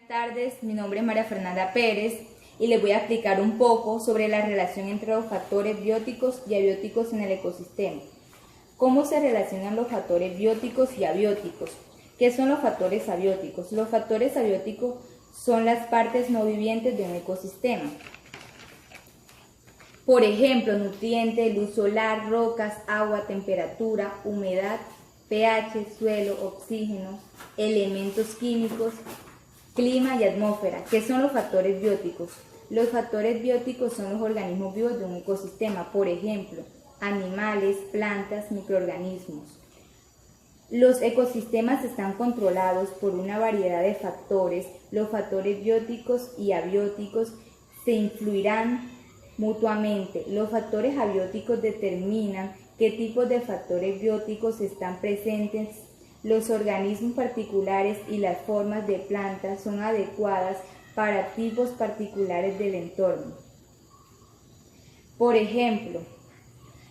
Tardes, mi nombre es María Fernanda Pérez y les voy a explicar un poco sobre la relación entre los factores bióticos y abióticos en el ecosistema. ¿Cómo se relacionan los factores bióticos y abióticos? ¿Qué son los factores abióticos? Los factores abióticos son las partes no vivientes de un ecosistema. Por ejemplo, nutrientes, luz solar, rocas, agua, temperatura, humedad, pH, suelo, oxígeno, elementos químicos, clima y atmósfera. ¿Qué son los factores bióticos? Los factores bióticos son los organismos vivos de un ecosistema, por ejemplo, animales, plantas, microorganismos. Los ecosistemas están controlados por una variedad de factores. Los factores bióticos y abióticos se influirán mutuamente. Los factores abióticos determinan qué tipos de factores bióticos están presentes. Los organismos particulares y las formas de plantas son adecuadas para tipos particulares del entorno. Por ejemplo,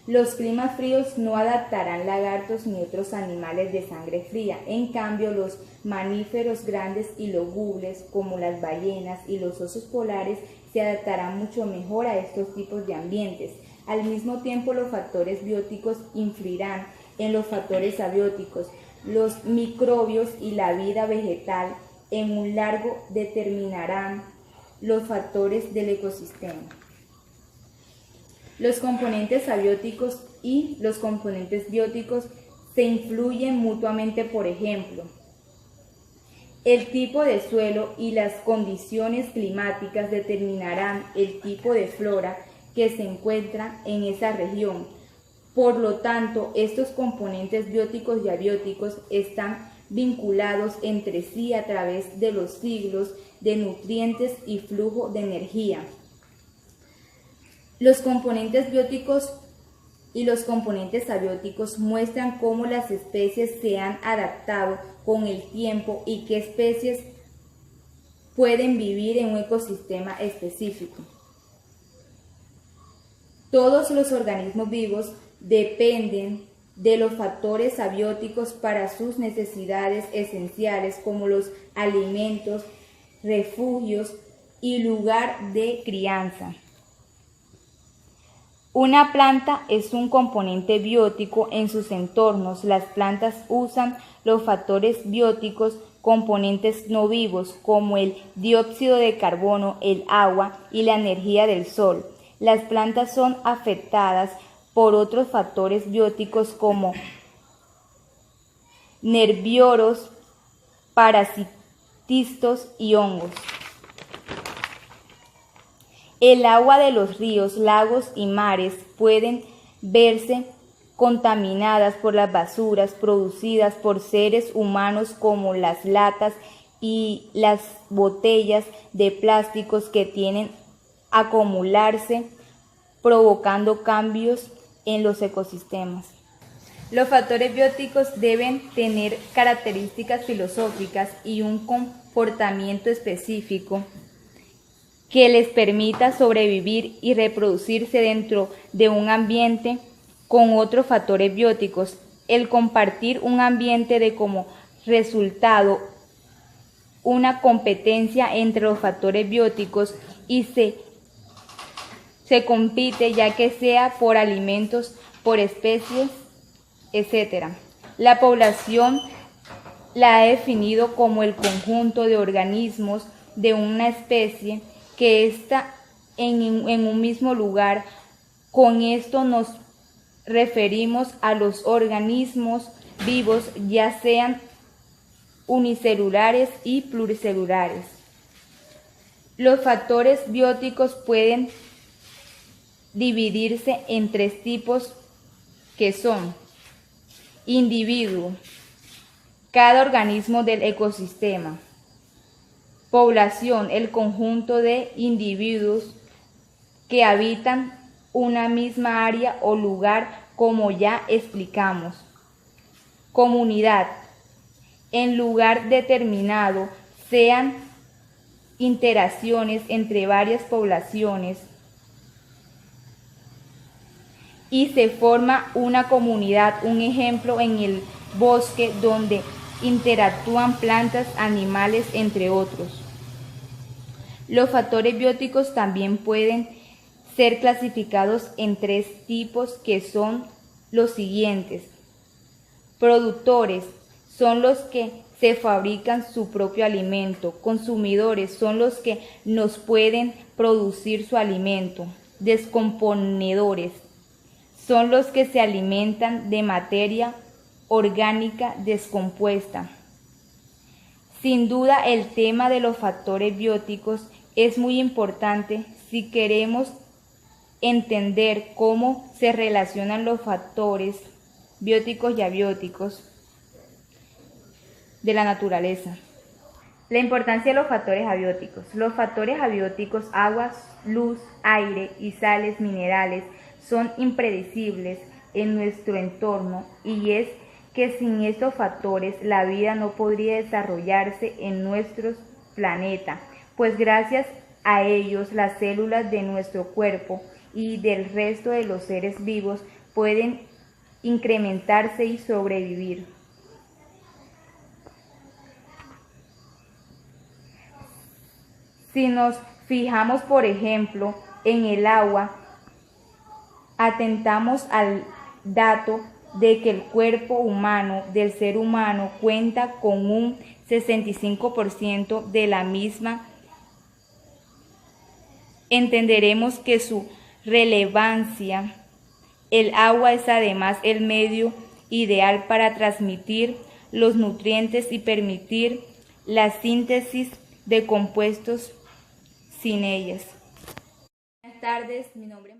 los climas fríos no adaptarán lagartos ni otros animales de sangre fría. En cambio, los mamíferos grandes y lúgubres, como las ballenas y los osos polares, se adaptarán mucho mejor a estos tipos de ambientes. Al mismo tiempo, los factores bióticos influirán en los factores abióticos. Los microbios y la vida vegetal en un largo determinarán los factores del ecosistema. Los componentes abióticos y los componentes bióticos se influyen mutuamente, por ejemplo, el tipo de suelo y las condiciones climáticas determinarán el tipo de flora que se encuentra en esa región. Por lo tanto, estos componentes bióticos y abióticos están vinculados entre sí a través de los ciclos de nutrientes y flujo de energía. Los componentes bióticos y los componentes abióticos muestran cómo las especies se han adaptado con el tiempo y qué especies pueden vivir en un ecosistema específico. Todos los organismos vivos dependen de los factores abióticos para sus necesidades esenciales, como los alimentos, refugios y lugar de crianza. Una planta es un componente biótico en sus entornos. Las plantas usan los factores bióticos, componentes no vivos, como el dióxido de carbono, el agua y la energía del sol. Las plantas son afectadas por otros factores bióticos como nervioros, parasitistas y hongos. El agua de los ríos, lagos y mares pueden verse contaminadas por las basuras producidas por seres humanos, como las latas y las botellas de plásticos que tienden a acumularse, provocando cambios en los ecosistemas. Los factores bióticos deben tener características filosóficas y un comportamiento específico que les permita sobrevivir y reproducirse dentro de un ambiente con otros factores bióticos. El compartir un ambiente de como resultado una competencia entre los factores bióticos y se compite, ya que sea por alimentos, por especies, etc. La población la ha definido como el conjunto de organismos de una especie que está en un mismo lugar. Con esto nos referimos a los organismos vivos, ya sean unicelulares y pluricelulares. Los factores bióticos pueden dividirse en tres tipos, que son: individuo, cada organismo del ecosistema; población, el conjunto de individuos que habitan una misma área o lugar, como ya explicamos; comunidad, en lugar determinado, sean interacciones entre varias poblaciones y se forma una comunidad. Un ejemplo, en el bosque, donde interactúan plantas, animales, entre otros. Los factores bióticos también pueden ser clasificados en 3 tipos, que son los siguientes. Productores son los que se fabrican su propio alimento. Consumidores son los que nos pueden producir su alimento. Descomponedores son los que se alimentan de materia orgánica descompuesta. Sin duda, el tema de los factores bióticos es muy importante si queremos entender cómo se relacionan los factores bióticos y abióticos de la naturaleza. La importancia de los factores abióticos. Los factores abióticos, agua, luz, aire y sales minerales, son impredecibles en nuestro entorno, y es que sin estos factores la vida no podría desarrollarse en nuestro planeta, pues gracias a ellos las células de nuestro cuerpo y del resto de los seres vivos pueden incrementarse y sobrevivir. Si nos fijamos, por ejemplo, en el agua, atentamos al dato de que el cuerpo humano, del ser humano, cuenta con un 65% de la misma, entenderemos que su relevancia. El agua es además el medio ideal para transmitir los nutrientes y permitir la síntesis de compuestos sin ellas. Buenas tardes, mi nombre es